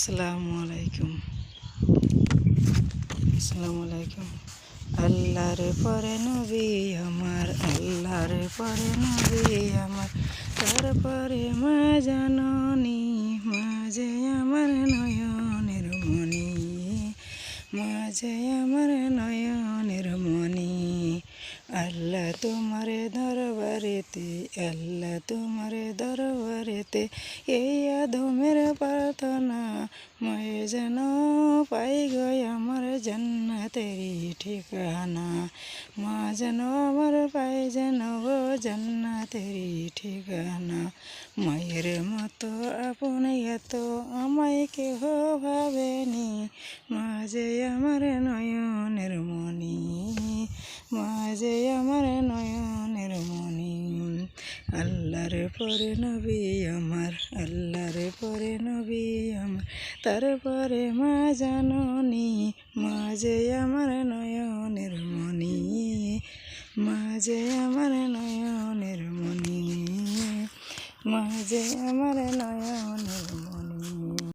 আসসালামু আলাইকুম। আসসালামু আলাইকুম। আল্লাহর পরে নবী আমার, আল্লাহর পরে নবী আমার, তারপরে মা জাননী, মাঝে আমার নয়নের মণি, মাঝে আমার নয়নের মণি। আল্লাহ তোমার দরবারেতে, আল্লাহ তোমার দরবারেতে এই আদমের প্রার্থনা, ময়ে যেন পাই গো আমার জান্নাতেরই ঠিকানা, মা যেন আমার পাই যেন গো জান্নাতেরই ঠিকানা। মায়ের মতো আপন এত আমায় কেহ ভাবেনি, মাঝে আমার নয়নের মণি, মাঝে আমার নয়নের মণি। আল্লাহর পরে নবী আমার, আল্লাহর পরে নবী আমার, তারপরে মা জাননী, মাঝে আমার নয়নের মণি, মাঝে আমার নয়নের মণি, মাঝে আমার নয়নের মণি।